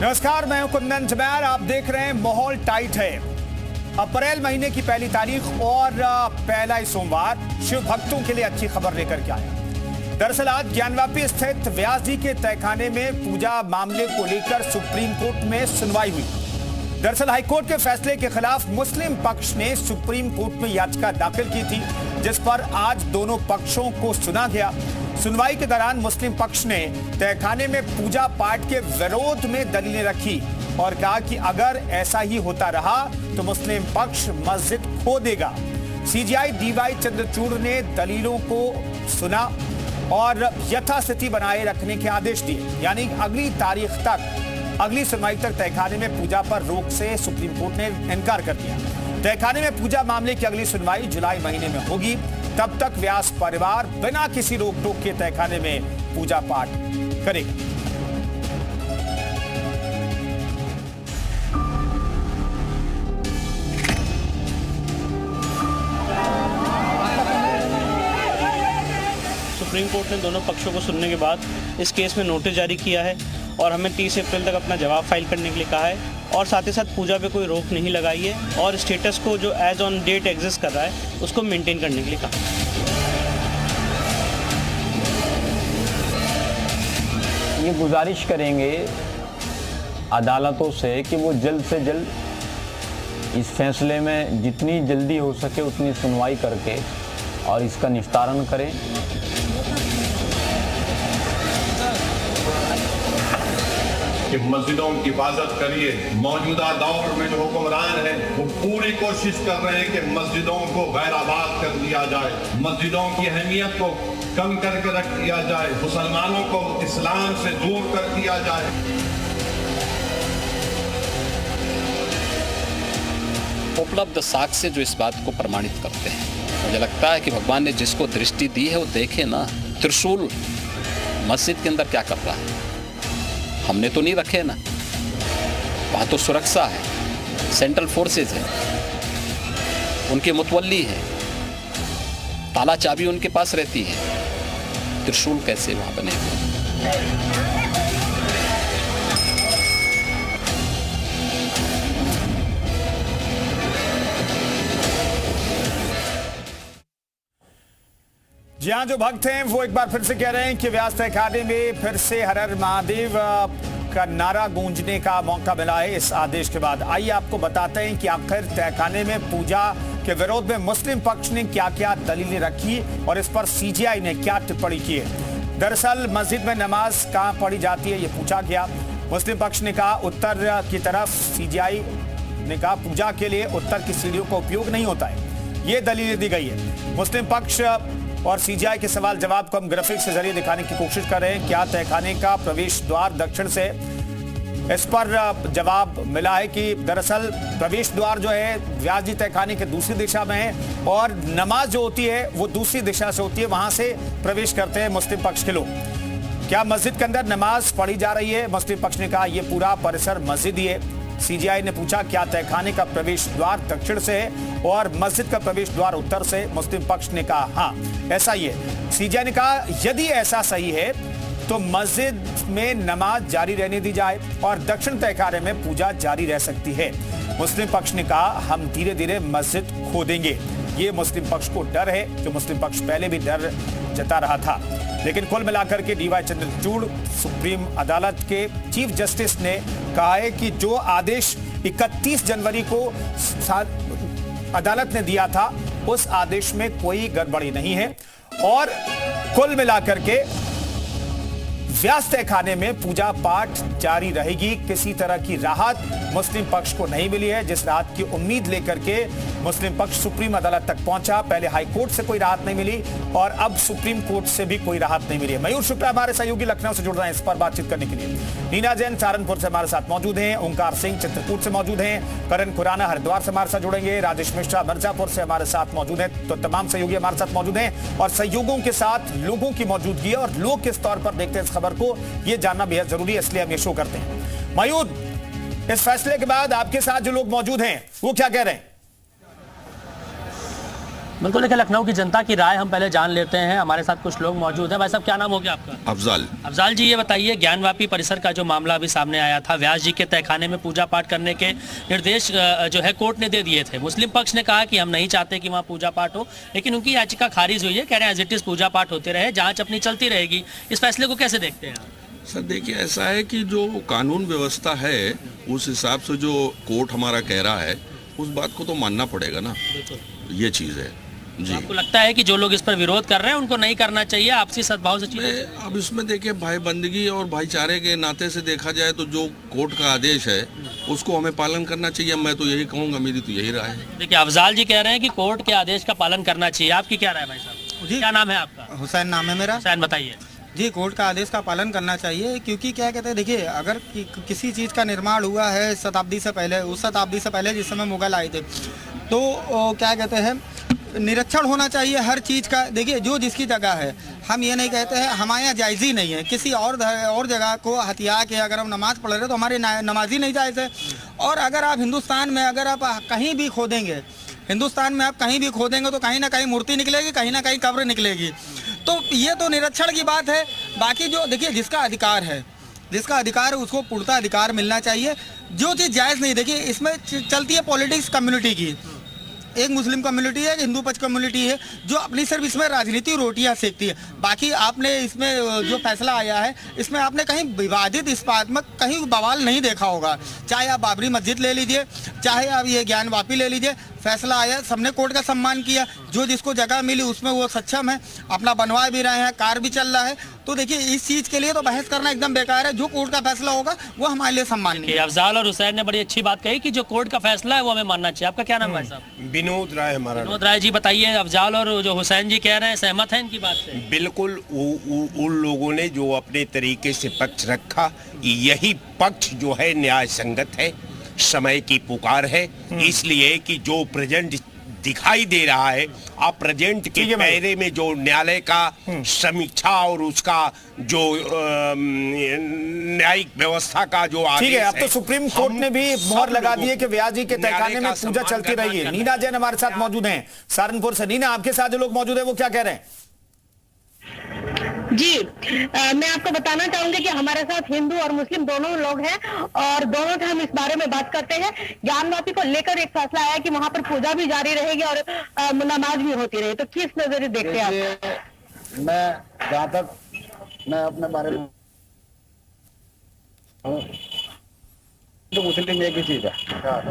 नमस्कार, मैं हूं कुंदन जमैर। आप देख रहे हैं माहौल टाइट है। अप्रैल महीने की पहली तारीख और पहला ही सोमवार शिव भक्तों के लिए अच्छी खबर लेकर के आया। दरअसल आज ज्ञानवापी स्थित व्यास जी के तहखाने में पूजा मामले को लेकर सुप्रीम कोर्ट में सुनवाई हुई। दरअसल हाईकोर्ट के फैसले के खिलाफ मुस्लिम पक्ष ने सुप्रीम कोर्ट में याचिका दाखिल की थी, जिस पर आज दोनों पक्षों को सुना गया। सुनवाई के दौरान मुस्लिम पक्ष ने तहखाने में पूजा पाठ के विरोध में दलीलें रखी और कहा कि अगर ऐसा ही होता रहा तो मुस्लिम पक्ष मस्जिद खो देगा। सीजीआई डीवाई चंद्रचूड़ ने दलीलों को सुना और यथास्थिति बनाए रखने के आदेश दिए, यानी अगली तारीख तक, अगली सुनवाई तक तहखाने में पूजा पर रोक से सुप्रीम कोर्ट ने इनकार कर दिया। तहखाने में पूजा मामले की अगली सुनवाई जुलाई महीने में होगी। तब तक व्यास परिवार बिना किसी रोक टोक के तहखाने में पूजा पाठ करेगा। सुप्रीम कोर्ट ने दोनों पक्षों को सुनने के बाद इस केस में नोटिस जारी किया है और हमें 30 अप्रैल तक अपना जवाब फाइल करने के लिए कहा है और साथ ही साथ पूजा पे कोई रोक नहीं लगाई है और स्टेटस को जो एज ऑन डेट एग्जिस्ट कर रहा है उसको मेंटेन करने के लिए कहा। ये गुजारिश करेंगे अदालतों से कि वो जल्द से जल्द इस फैसले में जितनी जल्दी हो सके उतनी सुनवाई करके और इसका निस्तारण करें। कि मस्जिदों की हिफाजत करिए। मौजूदा दौर में जो हुक्मरान हैं वो पूरी कोशिश कर रहे हैं कि मस्जिदों को गैर आबाद कर दिया जाए, मस्जिदों की अहमियत को कम करके रख दिया जाए, मुसलमानों को इस्लाम से दूर कर दिया जाए। उपलब्ध साक्ष्य जो इस बात को प्रमाणित करते हैं। मुझे लगता है कि भगवान ने जिसको दृष्टि दी है वो देखे ना, त्रिशूल मस्जिद के अंदर क्या कर रहा है। हमने तो नहीं रखे ना, वहाँ तो सुरक्षा है, सेंट्रल फोर्सेस है, उनके मुतवल्ली है, ताला चाबी उनके पास रहती है, त्रिशूल कैसे वहाँ बनेगा। जी हाँ, जो भक्त हैं वो एक बार फिर से कह रहे हैं कि व्यास तहखाने में फिर से हर हर महादेव का नारा गूंजने का मौका मिला है इस आदेश के बाद। आइए आपको बताते हैं कि आखिर तहखाने में पूजा के विरोध में मुस्लिम पक्ष ने क्या क्या दलीलें रखी और इस पर सीजीआई ने क्या टिप्पणी की है। दरअसल मस्जिद में नमाज कहाँ पढ़ी जाती है ये पूछा गया। मुस्लिम पक्ष ने कहा उत्तर की तरफ, सीजीआई ने कहा पूजा के लिए उत्तर की सीढ़ियों का उपयोग नहीं होता है, ये दलीलें दी गई है। मुस्लिम पक्ष और सीजीआई के सवाल जवाब को हम ग्राफिक्स के जरिए दिखाने की कोशिश कर रहे हैं। क्या तहखाने का प्रवेश द्वार दक्षिण से? इस पर जवाब मिला है कि दरअसल प्रवेश द्वार जो है व्यास जी तहखाने के दूसरी दिशा में है और नमाज जो होती है वो दूसरी दिशा से होती है, वहां से प्रवेश करते हैं मुस्लिम पक्ष के लोग। क्या मस्जिद के अंदर नमाज पढ़ी जा रही है? मुस्लिम पक्ष ने कहा यह पूरा परिसर मस्जिद ही है। सीजीआई ने पूछा क्या तहखाने का प्रवेश द्वार दक्षिण से है और मस्जिद का प्रवेश द्वार उत्तर से? मुस्लिम पक्ष ने कहा हाँ ऐसा ही है। सीजीआई ने कहा यदि ऐसा सही है तो मस्जिद में नमाज जारी रहने दी जाए और दक्षिण तहखाने में पूजा जारी रह सकती है। मुस्लिम पक्ष ने कहा हम धीरे धीरे मस्जिद खो देंगे। ये मुस्लिम पक्ष को डर है, जो मुस्लिम पक्ष पहले भी डर जता रहा था। लेकिन कुल मिलाकर के डीवाई चंद्रचूड़ सुप्रीम अदालत के चीफ जस्टिस ने कहा है कि जो आदेश 31 जनवरी को अदालत ने दिया था उस आदेश में कोई गड़बड़ी नहीं है और कुल मिलाकर के व्यास तहखाने में पूजा पाठ जारी रहेगी। किसी तरह की राहत मुस्लिम पक्ष को नहीं मिली है, जिस राहत की उम्मीद लेकर के मुस्लिम पक्ष सुप्रीम अदालत तक पहुंचा। पहले हाई कोर्ट से कोई राहत नहीं मिली और अब सुप्रीम कोर्ट से भी कोई राहत नहीं मिली है। मयूर शुक्ला हमारे सहयोगी लखनऊ से जुड़ रहे हैं इस पर बातचीत करने के लिए। नीना जैन सहारनपुर से हमारे साथ मौजूद हैं, ओंकार सिंह चित्रकूट से मौजूद हैं, करण खुराना हरिद्वार से हमारे साथ जुड़ेंगे, राजेश मिश्रा मिर्जापुर से हमारे साथ मौजूद हैं। तो तमाम सहयोगी हमारे साथ मौजूद हैं और सहयोगों के साथ लोगों की मौजूदगी और लोग किस तौर पर देखते हैं इस खबर को, ये जानना बेहद जरूरी है, इसलिए हम ये शो करते हैं। मयूर, इस फैसले के बाद आपके साथ जो लोग मौजूद हैं वो क्या कह रहे हैं? बिल्कुल। देखिए, लखनऊ की जनता की राय हम पहले जान लेते हैं। हमारे साथ कुछ लोग मौजूद हैं। भाई साहब, क्या नाम हो गया आपका? अफजाल जी, ये बताइए, ज्ञानवापी परिसर का जो मामला अभी सामने आया था, व्यास जी के तहखाने में पूजा पाठ करने के निर्देश जो है कोर्ट ने दे दिए थे। मुस्लिम पक्ष ने कहा कि हम नहीं चाहते कि वहाँ पूजा पाठ हो, लेकिन उनकी याचिका खारिज हुई है। कह रहे हैं एज इट इज पूजा पाठ होते रहे, जाँच अपनी चलती रहेगी। इस फैसले को कैसे देखते हैं आप? सर देखिए, ऐसा है कि जो कानून व्यवस्था है उस हिसाब से जो कोर्ट हमारा कह रहा है उस बात को तो मानना पड़ेगा ना, ये चीज़ है जी। आपको लगता है कि जो लोग इस पर विरोध कर रहे हैं उनको नहीं करना चाहिए, आपसी सद्भाव से चीजें? अब इसमें देखिए, भाई बंदगी और भाईचारे के नाते से देखा जाए तो जो कोर्ट का आदेश है उसको हमें पालन करना चाहिए। मैं तो यही कहूँगा, मेरी तो यही राय है। देखिए, अफजाल जी कह रहे हैं कि कोर्ट के आदेश का पालन करना चाहिए। आपकी क्या राय भाई साहब? जी, क्या नाम है आपका? हुसैन नाम है मेरा। हुसैन, बताइए। जी, कोर्ट का आदेश का पालन करना चाहिए, क्योंकि क्या कहते हैं, देखिए, अगर किसी चीज़ का निर्माण हुआ है शताब्दी से पहले, उस शताब्दी से पहले जिस समय मुगल आए थे, तो क्या कहते हैं, निरीक्षण होना चाहिए हर चीज़ का। देखिए, जो जिसकी जगह है, हम ये नहीं कहते हैं, हमारे यहाँ जायज़ ही नहीं है किसी और जगह को हथिया के अगर हम नमाज़ पढ़ रहे हैं तो हमारे नमाज ही नहीं जायज़ है। और अगर आप हिंदुस्तान में अगर आप कहीं भी खोदेंगे, हिंदुस्तान में आप कहीं भी खोदेंगे तो कहीं ना कहीं मूर्ति निकलेगी, कहीं ना कहीं कब्र निकलेगी। तो ये तो निरीक्षण की बात है। बाकी जो देखिए, जिसका अधिकार है उसको पूर्णतः अधिकार मिलना चाहिए। जो चीज़ जायज़ नहीं, देखिए, इसमें चलती है पॉलिटिक्स कम्युनिटी की। एक मुस्लिम कम्युनिटी है, एक हिंदू पक्ष कम्युनिटी है, जो अपनी सिर्फ इसमें राजनीति रोटियां सेकती है। बाकी आपने इसमें जो फैसला आया है, इसमें आपने कहीं विवादित इस्पात्मक कहीं बवाल नहीं देखा होगा। चाहे आप बाबरी मस्जिद ले लीजिए, चाहे आप ये ज्ञानवापी ले लीजिए, फैसला आया, सबने कोर्ट का सम्मान किया। जो जिसको जगह मिली उसमें वो सक्षम है, अपना बनवा भी रहे हैं, कार भी चल रहा है। तो देखिए, इस चीज़ के लिए तो बहस करना एकदम बेकार है। जो कोर्ट का फैसला होगा वो हमारे लिए सम्माननीय है। अफजाल और हुसैन ने बड़ी अच्छी बात कही कि जो कोर्ट का फैसला है वो हमें मानना चाहिए। आपका क्या नाम है भाई साहब? विनोद राय हमारा। विनोद राय जी, बताइए, अफजाल और जो हुसैन जी कह रहे हैं, सहमत हैं इनकी बात से? बिल्कुल, उन लोगों ने जो अपने तरीके से पक्ष रखा, यही पक्ष जो है न्याय संगत है, समय की पुकार है। इसलिए कि जो प्रेजेंट दिखाई दे रहा है, आप प्रेजेंट के पहरे में जो न्यायालय का समीक्षा और उसका जो न्यायिक व्यवस्था का जो आदेश है। ठीक है, अब तो सुप्रीम कोर्ट ने भी मोहर लगा दी है कि व्यास जी के तहखाने में पूजा चलती रही है। नीना जैन हमारे साथ मौजूद हैं सहारनपुर से। नीना, आपके साथ जो लोग मौजूद है वो क्या कह रहे हैं? जी, मैं आपको बताना चाहूंगी कि हमारे साथ हिंदू और मुस्लिम दोनों लोग हैं और दोनों से हम इस बारे में बात करते हैं। ज्ञानवापी को लेकर एक फैसला आया कि वहां पर पूजा भी जारी रहेगी और नमाज भी होती रहेगी, तो किस नजरिए देखते हैं आप? मैं जहाँ तक मैं अपने बारे में तो मुस्लिम एक ही चीज है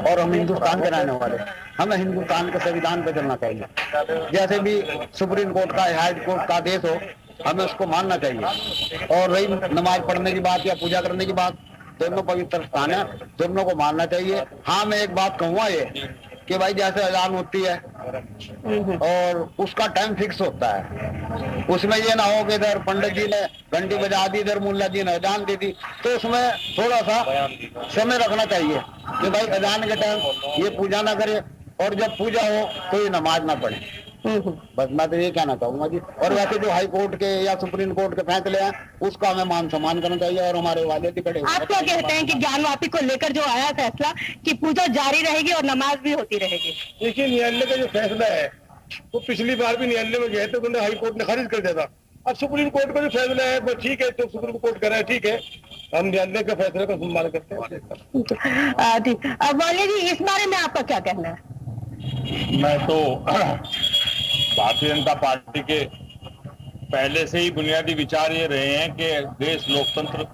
और हम हिंदुस्तान के रहने वाले, हमें हिंदुस्तान के संविधान पे चलना चाहिए। जैसे भी सुप्रीम कोर्ट का, हाई कोर्ट का आदेश हो, हमें उसको मानना चाहिए। और रही नमाज पढ़ने की बात या पूजा करने की बात, दोनों पवित्र स्थान है, दोनों को मानना चाहिए। हाँ, मैं एक बात कहूँगा ये कि भाई जैसे अजान होती है और उसका टाइम फिक्स होता है, उसमें ये ना हो कि इधर पंडित जी ने घंटी बजा दी, इधर मुल्ला जी ने अजान दे दी, तो उसमें थोड़ा सा समय रखना चाहिए कि भाई अजान के टाइम ये पूजा ना करे और जब पूजा हो तो ये नमाज ना पढ़े। बस मैं तो ये कहना चाहूंगा जी। और वैसे जो हाई कोर्ट के या सुप्रीम कोर्ट के फैसले हैं उसका हमें मान सम्मान करना चाहिए और हमारे वाले भी खड़े। आप क्या कहते हैं कि ज्ञानवापी को लेकर जो आया फैसला कि पूजा जारी रहेगी और नमाज भी होती रहेगी? देखिए, न्यायालय का जो फैसला है वो पिछली बार भी न्यायालय में गए थे, उन्होंने हाई कोर्ट ने खारिज कर दिया था। अब सुप्रीम कोर्ट का जो फैसला है वो ठीक है, तो सुप्रीम कोर्ट कर रहा है, ठीक है, हम न्यायालय का फैसले का सम्मान करते हैं। ठीक, वाले जी, इस बारे में आपका क्या कहना है? मैं तो भारतीय जनता पार्टी के पहले से ही बुनियादी विचार ये रहे हैं कि देश लोकतंत्र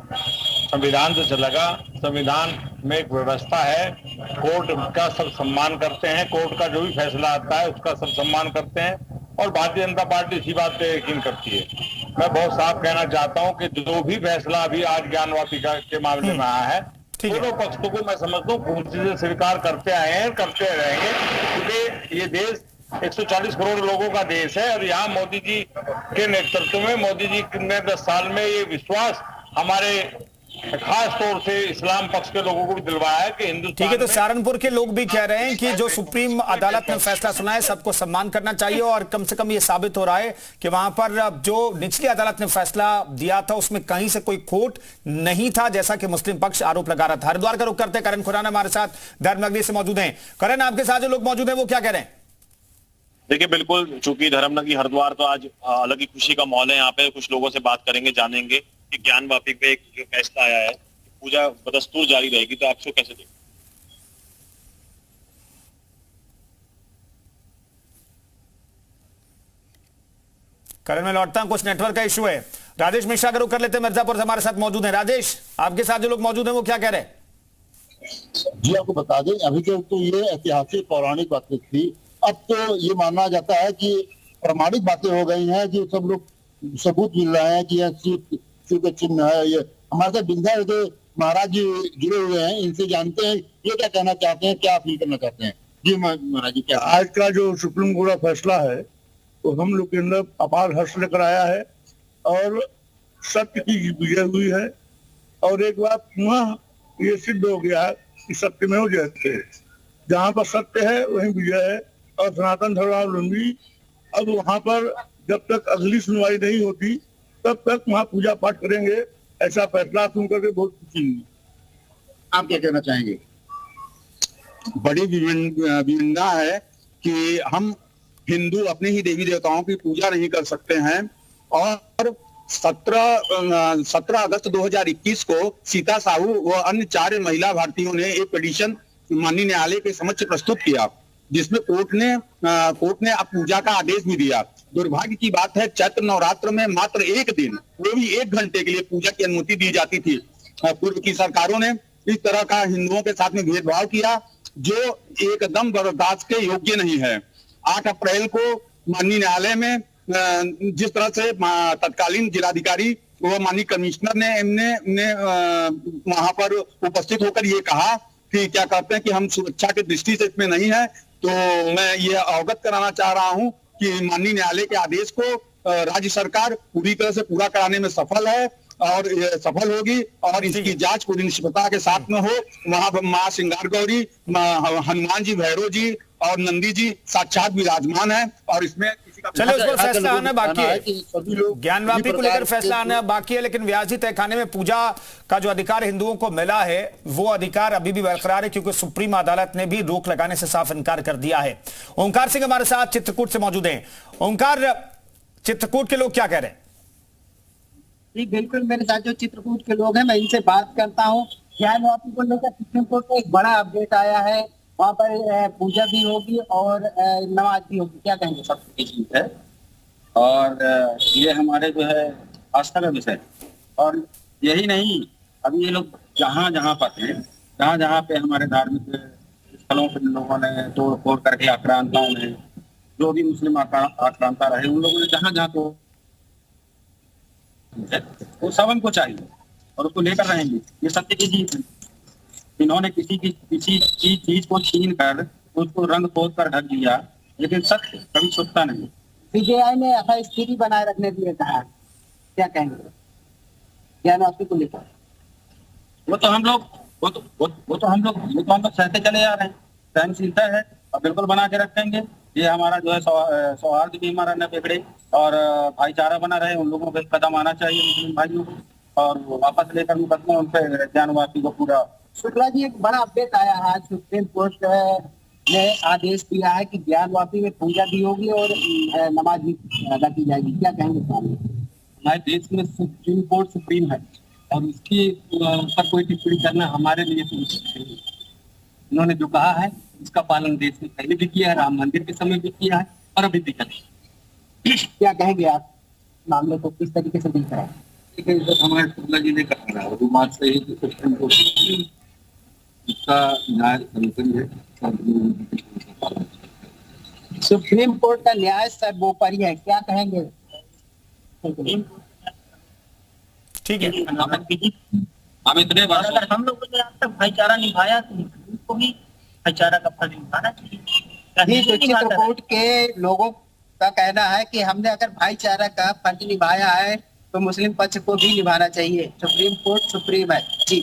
संविधान से चलेगा। संविधान में एक व्यवस्था है, कोर्ट का सब सम्मान करते हैं, कोर्ट का जो भी फैसला आता है उसका सब सम्मान करते हैं और भारतीय जनता पार्टी इसी बात पे यकीन करती है। मैं बहुत साफ कहना चाहता हूँ कि जो भी फैसला अभी आज ज्ञानवापी के मामले में आया है, दोनों पक्षों को मैं समझता हूँ पूर्ति से स्वीकार करते आए हैं, करते रहेंगे, क्योंकि ये देश 140 करोड़ लोगों का देश है और यहाँ मोदी जी के नेतृत्व में, मोदी जी ने 10 साल में ये विश्वास हमारे खास तौर से इस्लाम पक्ष के लोगों को भी दिलवाया है कि हिंदुस्तान। ठीक है, तो सहारनपुर के लोग भी कह रहे हैं कि जो सुप्रीम अदालत ने फैसला सुना है सबको सम्मान करना चाहिए और कम से कम ये साबित हो रहा है कि वहां पर जो निचली अदालत ने फैसला दिया था उसमें कहीं से कोई खोट नहीं था, जैसा कि मुस्लिम पक्ष आरोप लगा रहा था। हरिद्वार का रुख करते करण खुराना हमारे साथ धर्मनगरी से मौजूद हैं। करण, आपके साथ जो लोग मौजूद हैं वो क्या कह रहे हैं? देखिए बिल्कुल, चूंकि धर्मनगरी हरिद्वार तो आज अलग ही खुशी का माहौल है। यहाँ पे कुछ लोगों से बात करेंगे, जानेंगे कि ज्ञानवापी पे एक जो फैसला आया है, पूजा बदस्तूर जारी रहेगी, तो आपको कैसे देखते? करण में लौटता हूं, कुछ नेटवर्क का इशू है। राजेश मिश्रा का रुख कर लेते हैं, मिर्जापुर से हमारे साथ मौजूद हैं। राजेश, आपके साथ जो लोग मौजूद हैं वो क्या कह रहे हैं? जी आपको बता दें, अभी तो ये ऐतिहासिक पौराणिक बातें थी, अब तो ये माना जाता है कि प्रमाणिक बातें हो गई हैं, कि सब लोग सबूत मिल रहे हैं कि यह शिव का चिन्ह है। ये हमारे साथ विंध्या के महाराज जी जुड़े हुए हैं, इनसे जानते हैं ये क्या कहना चाहते हैं, क्या अपील करना चाहते हैं। जी महाराज जी, क्या आज का जो सुप्रीम कोर्ट का फैसला है तो हम लोग के अंदर अपार हर्ष लेकर आया है और सत्य की विजय हुई है। और एक बात पुनः ये सिद्ध हो गया है कि सत्य में हो जयते, जहाँ पर सत्य है वहीं विजय है। और सनातन धर्मावलंबी अब वहां पर जब तक अगली सुनवाई नहीं होती तब तक वहाँ पूजा पाठ करेंगे। ऐसा फैसला सुन करके बहुत खुशी हुई। आप क्या कहना चाहेंगे? बड़ी विडंबना है कि हम हिंदू अपने ही देवी देवताओं की पूजा नहीं कर सकते हैं। और 17 अगस्त 2021 को सीता साहू व अन्य 4 महिला भारतीयों ने एक पिटीशन माननीय न्यायालय के समक्ष प्रस्तुत किया, जिसमें कोर्ट ने अब पूजा का आदेश भी दिया। दुर्भाग्य की बात है, चैत्र नवरात्र में मात्र एक दिन, वो भी 1 घंटे के लिए पूजा की अनुमति दी जाती थी। पूर्व की सरकारों ने इस तरह का हिंदुओं के साथ में भेदभाव किया जो एकदम बर्दाश्त के योग्य नहीं है। 8 अप्रैल को माननीय न्यायालय में जिस तरह से तत्कालीन जिलाधिकारी व माननीय कमिश्नर ने वहां पर उपस्थित होकर ये कहा कि क्या कहते हैं कि हम सुरक्षा की दृष्टि से इसमें नहीं है, तो मैं ये अवगत कराना चाह रहा हूं कि माननीय न्यायालय के आदेश को राज्य सरकार पूरी तरह से पूरा कराने में सफल है और सफल होगी और इसकी जांच पूरी निष्पक्षता के साथ में हो। वहां माँ श्रृंगार गौरी, हनुमान जी, भैरव जी और नंदी जी साक्षात विराजमान है और इसमें किसी का चलिए उस पर फैसला आना बाकी है। ज्ञानवापी को लेकर फैसला आना बाकी है, लेकिन व्यास जी तहखाने में पूजा का जो अधिकार हिंदुओं को मिला है वो अधिकार अभी भी बरकरार है, क्योंकि सुप्रीम अदालत ने भी रोक लगाने से साफ इनकार कर दिया है। ओंकार सिंह हमारे साथ चित्रकूट से मौजूद हैं। ओंकार, चित्रकूट के लोग क्या कह रहे हैं? जी बिल्कुल, मेरे साथ जो चित्रकूट के लोग हैं मैं इनसे बात करता हूँ। ज्ञानवापी को लेकर सुप्रीम कोर्ट का एक बड़ा अपडेट आया है, वहाँ पर पूजा भी होगी और नमाज भी होगी, क्या कहेंगे? सब चीज है और ये हमारे जो है आस्था का विषय। और यही नहीं, अभी ये लोग जहाँ जहाँ पर हैं, जहाँ पे हमारे धार्मिक स्थलों पर लोगों ने तोड़ फोड़ करके आक्रांताओं ने, जो भी मुस्लिम आक्रांता रहे, उन लोगों ने जहाँ जहाँ को वो सब हमको चाहिए और उसको लेकर रहेंगे। ये सत्य की जीत है। इन्होंने किसी चीज को छीन कर उसको रंग पोत कर ढक दिया, लेकिन सत्य कभी छुपता नहीं। सीबीआई ने ऐसा स्थिति बनाए रखने के लिए कहा, क्या कहेंगे ज्ञानवापी को लेकर? वो तो हम लोग सहते चले आ रहे हैं, सहनशीलता है और बिल्कुल बना के रखेंगे। ये हमारा जो है सौहार्द भी हमारा न बिगड़े और भाईचारा बना रहे। उन लोगों को कदम आना चाहिए मुस्लिम भाइयों को और वापस लेकर मुकदमा उन पर ज्ञानवापी को पूरा। शुक्ला जी, एक बड़ा अपडेट आया है, आज सुप्रीम कोर्ट ने आदेश दिया है कि ज्ञानवापी में पूजा भी होगी और नमाज भी अदा की जाएगी, क्या कहेंगे? हमारे देश में सुप्रीम कोर्ट सुप्रीम है और उसकी ऊपर कोई टिप्पणी करना हमारे लिए सुनिश्चित नहीं। उन्होंने जो कहा है उसका पालन देश में पहले भी किया है, राम मंदिर के समय भी किया है और अभी भी करें। क्या कहेंगे आप मामले को किस तरीके से देख रहे हैं? हमारे शुक्ला जी ने कहा है, मार्च से ही सुप्रीम कोर्ट इसका न्याय सर्वोपरि है। सुप्रीम कोर्ट का न्याय सर्वोपरि है, क्या कहेंगे? ठीक है, हम इतने बार अगर हम लोगों ने अब तक भाईचारा निभाया तो उनको भी भाईचारा का फर्ज निभाना चाहिए। चित्रकूट के लोगों का कहना है कि हमने अगर भाईचारा का फर्ज निभाया है तो मुस्लिम पक्ष को भी निभाना चाहिए। सुप्रीम कोर्ट सुप्रीम है जी।